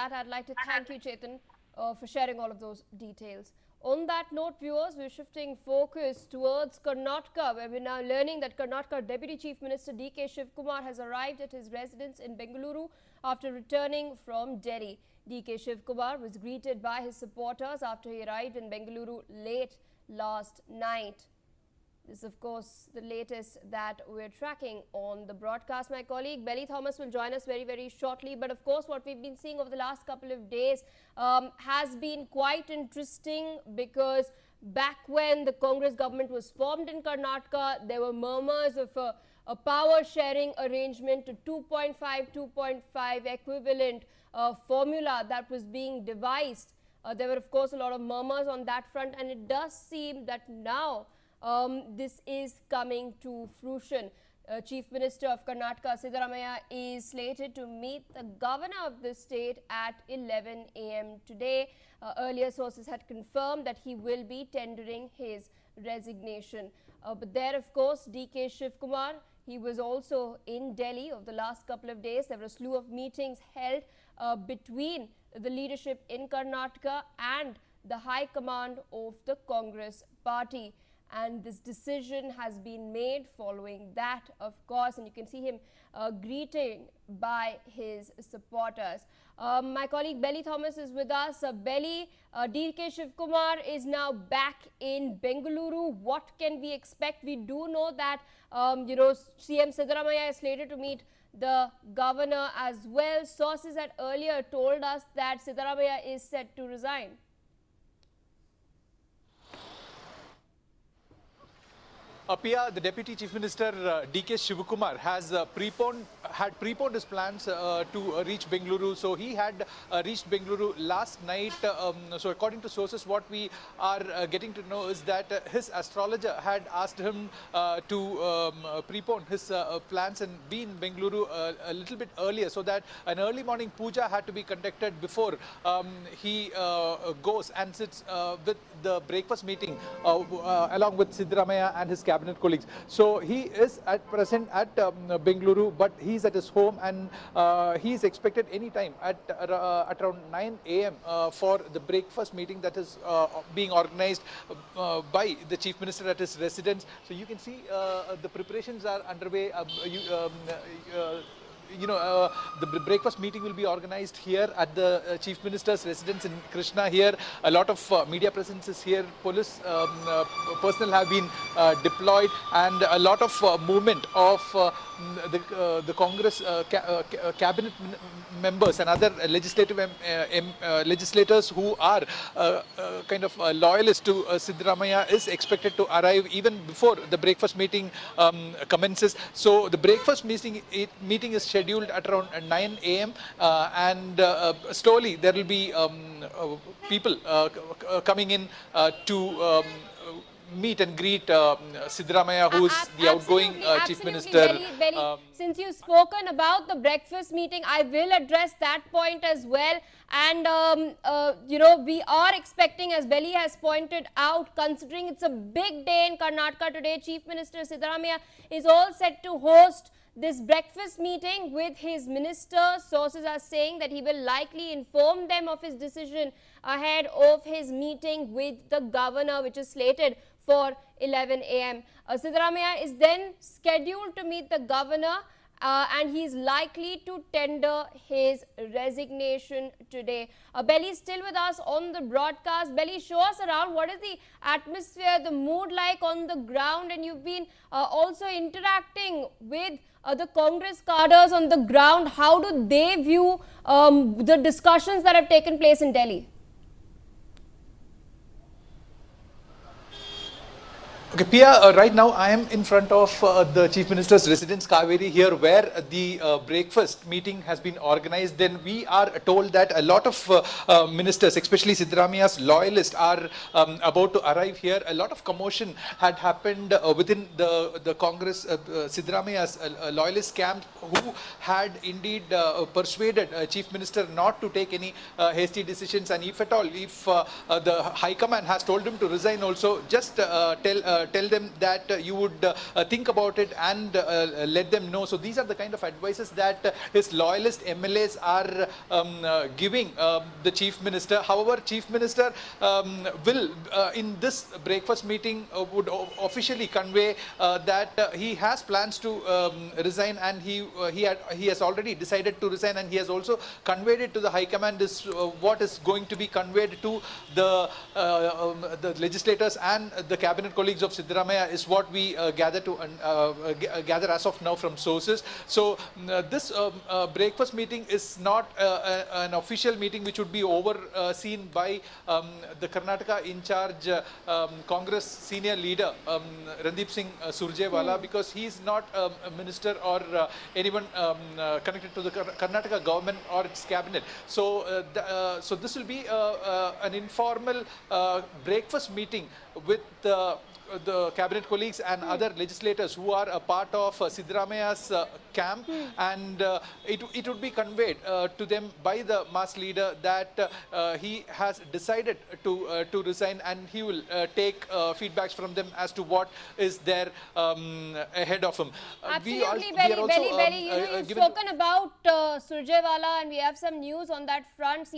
that. I'd like to thank you, Chetan, for sharing all of those details. On that note, viewers, we're shifting focus towards Karnataka, where we're now learning that Karnataka Deputy Chief Minister D.K. Shivakumar has arrived at his residence in Bengaluru after returning from Delhi. D.K. Shivakumar was greeted by his supporters after he arrived in Bengaluru late last night. This is, of course, the latest that we're tracking on the broadcast. My colleague Belly Thomas will join us very, very shortly. But, of course, what we've been seeing over the last couple of days has been quite interesting, because back when the Congress government was formed in Karnataka, there were murmurs of a power sharing arrangement to 2.5 equivalent formula that was being devised. There were, of course, a lot of murmurs on that front, and it does seem that now this is coming to fruition. Chief Minister of Karnataka, Siddaramaiah, is slated to meet the governor of the state at 11 a.m. today. Earlier sources had confirmed that he will be tendering his resignation. But there, of course, D.K. Shivakumar, he was also in Delhi over the last couple of days. There were a slew of meetings held between the leadership in Karnataka and the high command of the Congress party. And this decision has been made following that, of course, and you can see him greeting by his supporters. My colleague Belly Thomas is with us. Belly, D.K. Shivakumar is now back in Bengaluru. What can we expect? We do know that, CM Siddaramaiah is slated to meet the governor as well. Sources had earlier told us that Siddaramaiah is set to resign. Pia, the Deputy Chief Minister D.K. Shivakumar has preponed his plans to reach Bengaluru. So he had reached Bengaluru last night. So according to sources, what we are getting to know is that his astrologer had asked him to prepone his plans and be in Bengaluru a little bit earlier, so that an early morning puja had to be conducted before he goes and sits with the breakfast meeting along with Siddaramaiah and his cabinet colleagues. So he is at present at Bengaluru, but he's at his home, and he is expected any time at around 9 a.m. For the breakfast meeting that is being organized by the Chief Minister at his residence. So you can see the preparations are underway. The breakfast meeting will be organized here at the Chief Minister's residence in Krishna. Here, a lot of media presence is here. Police personnel have been deployed, and a lot of movement of the Congress cabinet members and other legislators who are kind of loyalists to Siddaramaiah is expected to arrive even before the breakfast meeting commences. So the breakfast meeting is scheduled at around 9 a.m. And slowly there will be people coming in to meet and greet Siddaramaiah, who is the outgoing Chief Minister. Belly, since you've spoken about the breakfast meeting, I will address that point as well. And, we are expecting, as Belly has pointed out, considering it's a big day in Karnataka today, Chief Minister Siddaramaiah is all set to host this breakfast meeting with his ministers. Sources are saying that he will likely inform them of his decision ahead of his meeting with the governor, which is slated for 11 a.m. Siddaramaiah is then scheduled to meet the governor, and he is likely to tender his resignation today. Belly is still with us on the broadcast. Belly, show us around. What is the atmosphere, the mood like on the ground? And you've been also interacting with the Congress cadres on the ground. How do they view the discussions that have taken place in Delhi? Okay, Pia, right now I am in front of the Chief Minister's residence, Kaveri, here, where the breakfast meeting has been organized. Then we are told that a lot of ministers, especially Siddaramaiah's loyalists, are about to arrive here. A lot of commotion had happened within the Congress, Siddaramaiah's loyalist camp, who had indeed persuaded Chief Minister not to take any hasty decisions, and if at all, if the High Command has told him to resign also, just tell them that you would think about it and let them know. So these are the kind of advices that his loyalist MLAs are giving the Chief Minister. However, Chief Minister will in this breakfast meeting would officially convey that he has plans to resign, and he has already decided to resign, and he has also conveyed it to the High Command. Is what is going to be conveyed to the legislators and the cabinet colleagues of Siddaramaiah is what we gather as of now from sources. So this breakfast meeting is not an official meeting which would be overseen by the Karnataka in charge Congress senior leader Randeep Singh Surjewala, because he is not a minister or anyone connected to the Karnataka government or its cabinet. So so this will be an informal breakfast meeting with the cabinet colleagues and other legislators who are a part of Siddaramaiah's camp, and it would be conveyed to them by the mass leader that he has decided to resign, and he will take feedbacks from them as to what is there ahead of him. Absolutely, Belly. You've spoken about Surjewala, and we have some news on that front.